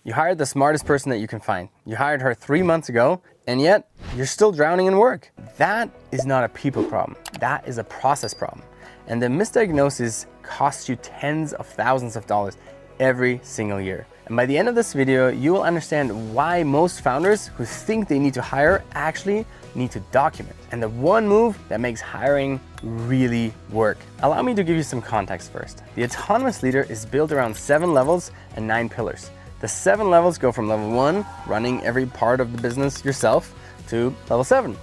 You hired the smartest person that you can find. You hired her 3 months ago, and yet you're still drowning in work. That is not a people problem. That is a process problem. And the misdiagnosis costs you tens of thousands of dollars every single year. And by the end of this video, you will understand why most founders who think they need to hire actually need to document. And the one move that makes hiring really work. Allow me to give you some context first. The autonomous leader is built around 7 levels and 9 pillars. The 7 levels go from level 1, running every part of the business yourself, to level 7,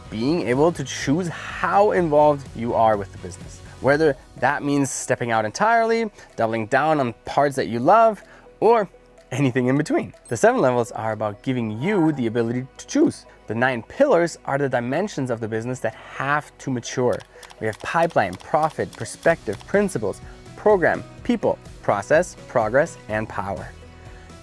being able to choose how involved you are with the business. Whether that means stepping out entirely, doubling down on parts that you love, or anything in between. The 7 levels are about giving you the ability to choose. The 9 pillars are the dimensions of the business that have to mature. We have pipeline, profit, perspective, principles, program, people, process, progress, and power.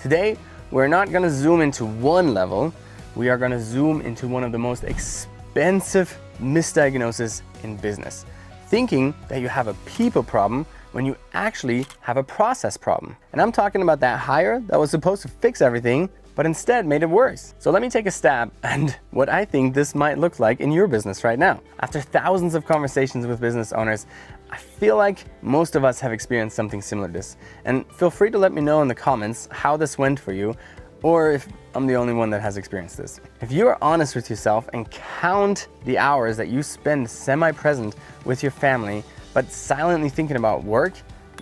Today, we're not going to zoom into one level. We are going to zoom into one of the most expensive misdiagnoses in business. Thinking that you have a people problem when you actually have a process problem. And I'm talking about that hire that was supposed to fix everything, but instead made it worse. So let me take a stab at what I think this might look like in your business right now. After thousands of conversations with business owners, I feel like most of us have experienced something similar to this. And feel free to let me know in the comments how this went for you, or if I'm the only one that has experienced this. If you are honest with yourself and count the hours that you spend semi-present with your family, but silently thinking about work,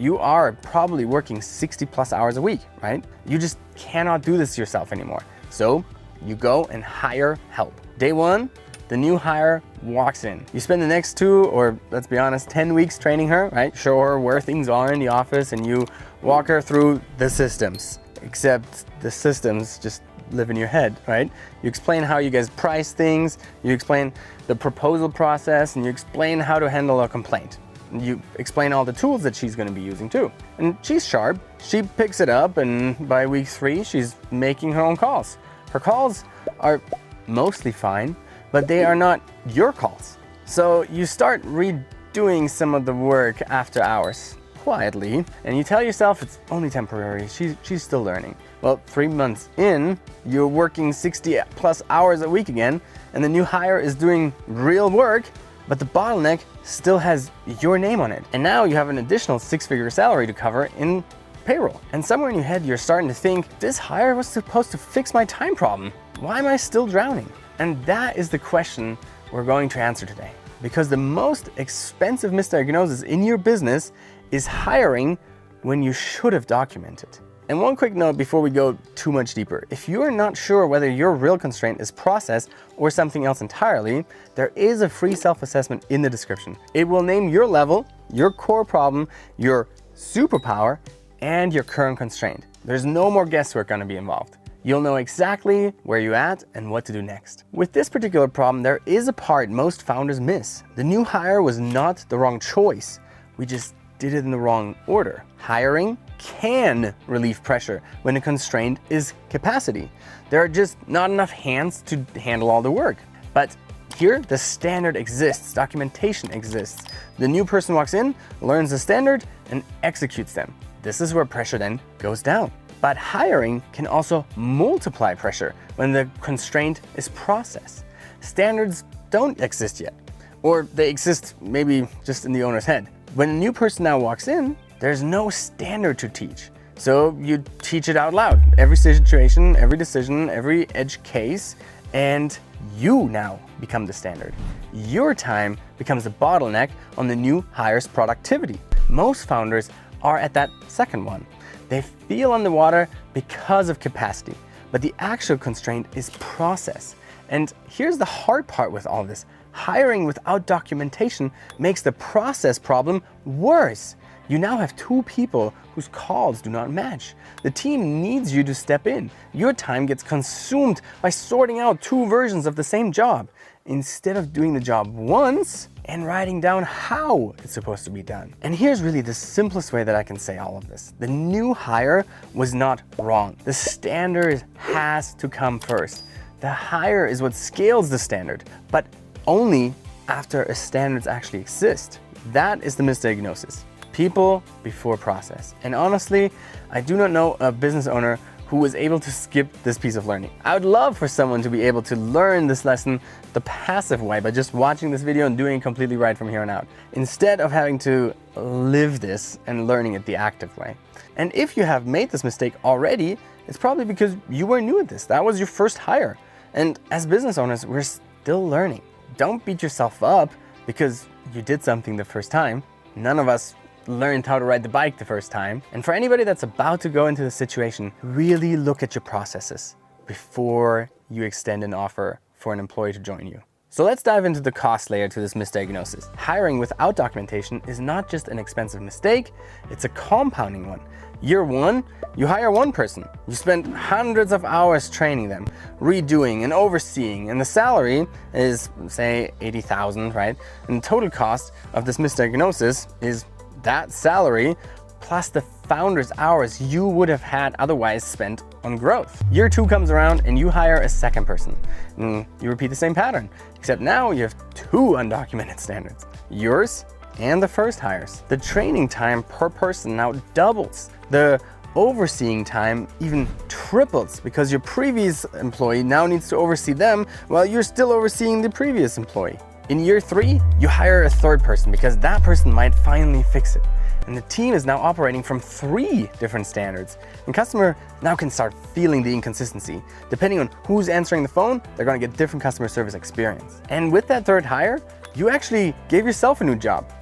you are probably working 60 plus hours a week, right? You just cannot do this yourself anymore. So you go and hire help. Day 1, the new hire walks in. You spend the next 2, or let's be honest, 10 weeks training her, right? Show her where things are in the office and you walk her through the systems. Except the systems just live in your head, right? You explain how you guys price things, you explain the proposal process, and you explain how to handle a complaint. You explain all the tools that she's going to be using too. And she's sharp. She picks it up, and by week 3, she's making her own calls. Her calls are mostly fine, but they are not your calls. So you start redoing some of the work after hours, quietly, and you tell yourself it's only temporary, she's still learning. Well, 3 months in, you're working 60 plus hours a week again, and the new hire is doing real work, but the bottleneck still has your name on it. And now you have an additional 6-figure salary to cover in payroll. And somewhere in your head, you're starting to think, this hire was supposed to fix my time problem. Why am I still drowning? And that is the question we're going to answer today. Because the most expensive misdiagnosis in your business is hiring when you should have documented. And one quick note before we go too much deeper. If you are not sure whether your real constraint is process or something else entirely, there is a free self-assessment in the description. It will name your level, your core problem, your superpower, and your current constraint. There's no more guesswork going to be involved. You'll know exactly where you're at and what to do next. With this particular problem, there is a part most founders miss. The new hire was not the wrong choice. We just did it in the wrong order. Hiring can relieve pressure when the constraint is capacity. There are just not enough hands to handle all the work. But here, the standard exists, documentation exists. The new person walks in, learns the standard, and executes them. This is where pressure then goes down. But hiring can also multiply pressure when the constraint is process. Standards don't exist yet, or they exist maybe just in the owner's head. When a new person now walks in, there's no standard to teach. So you teach it out loud. Every situation, every decision, every edge case, and you now become the standard. Your time becomes the bottleneck on the new hire's productivity. Most founders are at that second one. They feel underwater because of capacity, but the actual constraint is process. And here's the hard part with all this. Hiring without documentation makes the process problem worse. You now have 2 people whose calls do not match. The team needs you to step in. Your time gets consumed by sorting out 2 versions of the same job, instead of doing the job once and writing down how it's supposed to be done. And here's really the simplest way that I can say all of this. The new hire was not wrong. The standard has to come first. The hire is what scales the standard, but only after a standards actually exist. That is the misdiagnosis. People before process. And honestly, I do not know a business owner who was able to skip this piece of learning. I would love for someone to be able to learn this lesson the passive way by just watching this video and doing it completely right from here on out, instead of having to live this and learning it the active way. And if you have made this mistake already, it's probably because you were new at this. That was your first hire. And as business owners, we're still learning. Don't beat yourself up because you did something the first time. None of us learned how to ride the bike the first time. And for anybody that's about to go into the situation, really look at your processes before you extend an offer for an employee to join you. So let's dive into the cost layer to this misdiagnosis. Hiring without documentation is not just an expensive mistake, it's a compounding one. Year one, you hire one person. You spend hundreds of hours training them, redoing and overseeing, and the salary is, say, $80,000, right? And the total cost of this misdiagnosis is that salary plus the founder's hours you would have had otherwise spent on growth. Year two comes around and you hire a second person. And you repeat the same pattern, except now you have two undocumented standards, yours and the first hires. The training time per person now doubles. The overseeing time even triples because your previous employee now needs to oversee them while you're still overseeing the previous employee. In year three, you hire a third person because that person might finally fix it. And the team is now operating from 3 different standards. And customer now can start feeling the inconsistency. Depending on who's answering the phone, they're gonna get different customer service experience. And with that third hire, you actually gave yourself a new job.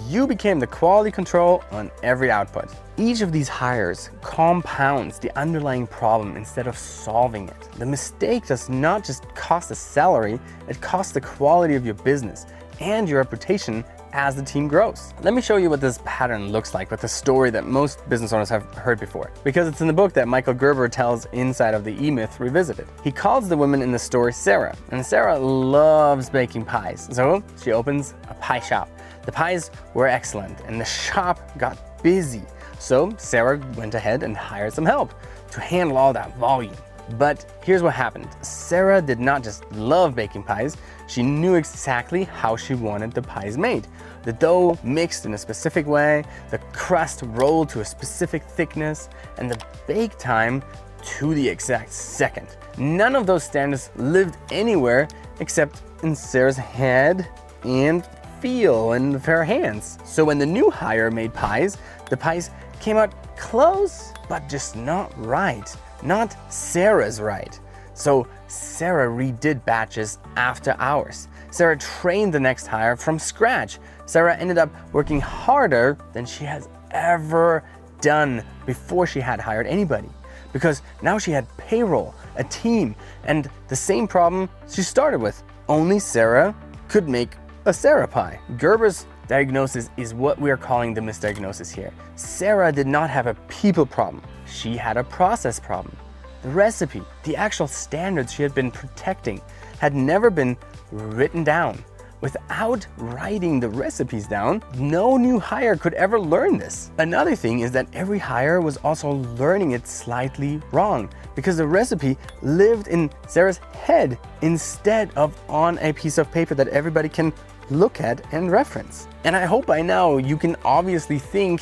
You became the quality control on every output. Each of these hires compounds the underlying problem instead of solving it. The mistake does not just cost a salary, it costs the quality of your business and your reputation as the team grows. Let me show you what this pattern looks like with a story that most business owners have heard before, because it's in the book that Michael Gerber tells inside of the E-Myth Revisited. He calls the woman in the story Sarah, and Sarah loves baking pies, so she opens a pie shop. The pies were excellent and the shop got busy. So Sarah went ahead and hired some help to handle all that volume. But here's what happened. Sarah did not just love baking pies, she knew exactly how she wanted the pies made. The dough mixed in a specific way, the crust rolled to a specific thickness, and the bake time to the exact second. None of those standards lived anywhere except in Sarah's head and feel and her hands. So when the new hire made pies, the pies came out close, but just not right. Not Sarah's right. So Sarah redid batches after hours. Sarah trained the next hire from scratch. Sarah ended up working harder than she has ever done before she had hired anybody. Because now she had payroll, a team, and the same problem she started with. Only Sarah could make a Sarah pie. Gerber's diagnosis is what we are calling the misdiagnosis here. Sarah did not have a people problem. She had a process problem. The recipe, the actual standards she had been protecting, had never been written down. Without writing the recipes down, no new hire could ever learn this. Another thing is that every hire was also learning it slightly wrong because the recipe lived in Sarah's head instead of on a piece of paper that everybody can look at and reference. And I hope by now you can obviously think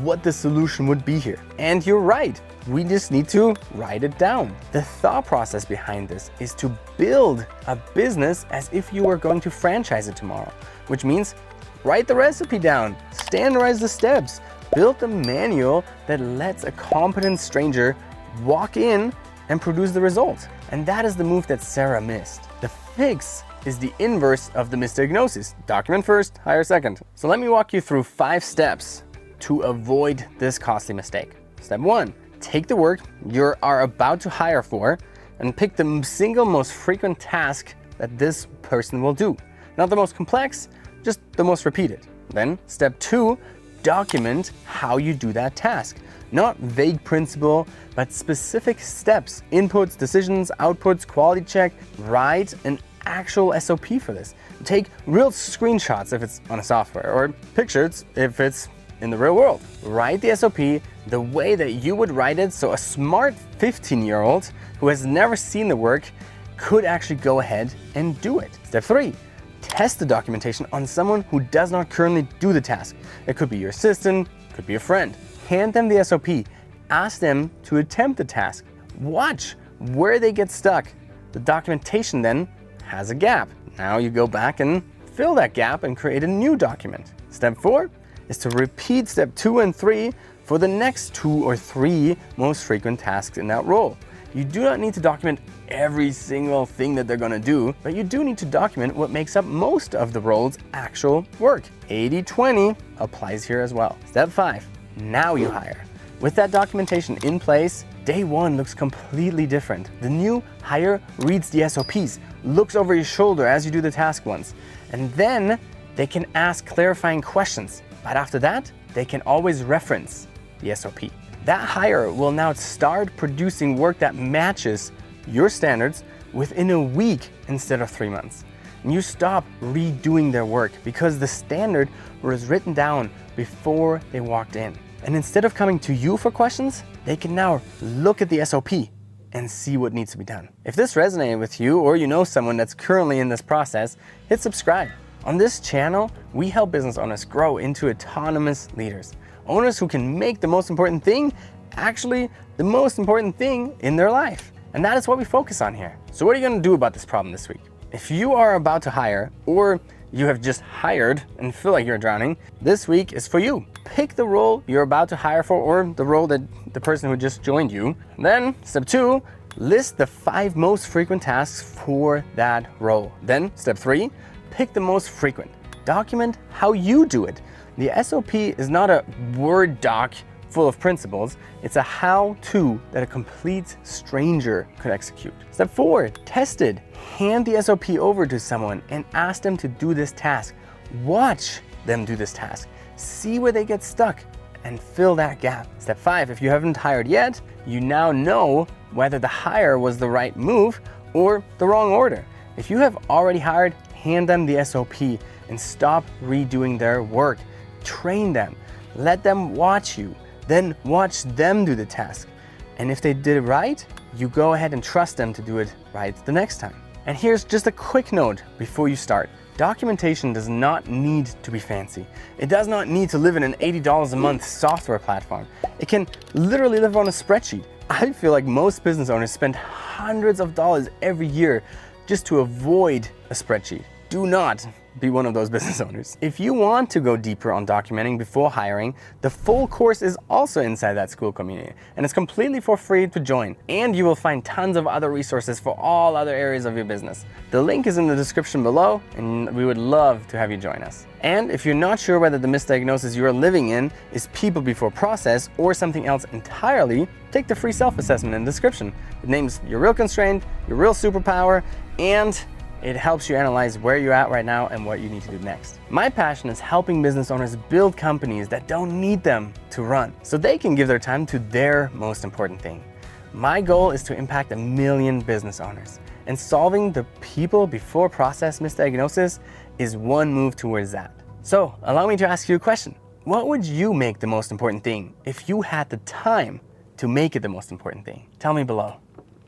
what the solution would be here. And you're right, we just need to write it down. The thought process behind this is to build a business as if you were going to franchise it tomorrow, which means write the recipe down, standardize the steps, build a manual that lets a competent stranger walk in and produce the result. And that is the move that Sarah missed. The fix is the inverse of the misdiagnosis. Document first, hire second. So let me walk you through 5 steps to avoid this costly mistake. Step 1, take the work you are about to hire for and pick the single most frequent task that this person will do. Not the most complex, just the most repeated. Then step 2, document how you do that task. Not vague principle, but specific steps, inputs, decisions, outputs, quality check. Write an actual SOP for this. Take real screenshots if it's on a software, or pictures if it's in the real world. Write the SOP the way that you would write it so a smart 15-year-old who has never seen the work could actually go ahead and do it. Step 3, test the documentation on someone who does not currently do the task. It could be your assistant, could be a friend. Hand them the SOP, ask them to attempt the task. Watch where they get stuck. The documentation then has a gap. Now you go back and fill that gap and create a new document. Step 4 is to repeat step 2 and 3 for the next 2 or 3 most frequent tasks in that role. You do not need to document every single thing that they're gonna do, but you do need to document what makes up most of the role's actual work. 80-20 applies here as well. Step 5, now you hire. With that documentation in place, day 1 looks completely different. The new hire reads the SOPs, looks over your shoulder as you do the task once, and then they can ask clarifying questions. But after that, they can always reference the SOP. That hire will now start producing work that matches your standards within a week instead of 3 months. And you stop redoing their work because the standard was written down before they walked in. And instead of coming to you for questions, they can now look at the SOP and see what needs to be done. If this resonated with you, or you know someone that's currently in this process, hit subscribe. On this channel, we help business owners grow into autonomous leaders. Owners who can make the most important thing actually the most important thing in their life. And that is what we focus on here. So what are you gonna do about this problem this week? If you are about to hire, or you have just hired and feel like you're drowning, this week is for you. Pick the role you're about to hire for, or the role that the person who just joined you. Then, step 2, list the 5 most frequent tasks for that role. Then, step 3, pick the most frequent. Document how you do it. The SOP is not a Word doc full of principles, it's a how-to that a complete stranger could execute. Step 4, test it. Hand the SOP over to someone and ask them to do this task. Watch them do this task. See where they get stuck and fill that gap. Step 5, if you haven't hired yet, you now know whether the hire was the right move or the wrong order. If you have already hired, hand them the SOP and stop redoing their work. Train them. Let them watch you. Then watch them do the task. And if they did it right, you go ahead and trust them to do it right the next time. And here's just a quick note before you start. Documentation does not need to be fancy. It does not need to live in an $80 a month software platform. It can literally live on a spreadsheet. I feel like most business owners spend hundreds of dollars every year just to avoid a spreadsheet. Do not be one of those business owners. If you want to go deeper on documenting before hiring, the full course is also inside that school community, and it's completely for free to join. And you will find tons of other resources for all other areas of your business. The link is in the description below, and we would love to have you join us. And if you're not sure whether the misdiagnosis you're living in is people before process or something else entirely, take the free self-assessment in the description. It names your real constraint, your real superpower, and it helps you analyze where you're at right now and what you need to do next. My passion is helping business owners build companies that don't need them to run, so they can give their time to their most important thing. My goal is to impact 1 million business owners, and solving the people before process misdiagnosis is one move towards that. So allow me to ask you a question. What would you make the most important thing if you had the time to make it the most important thing? Tell me below.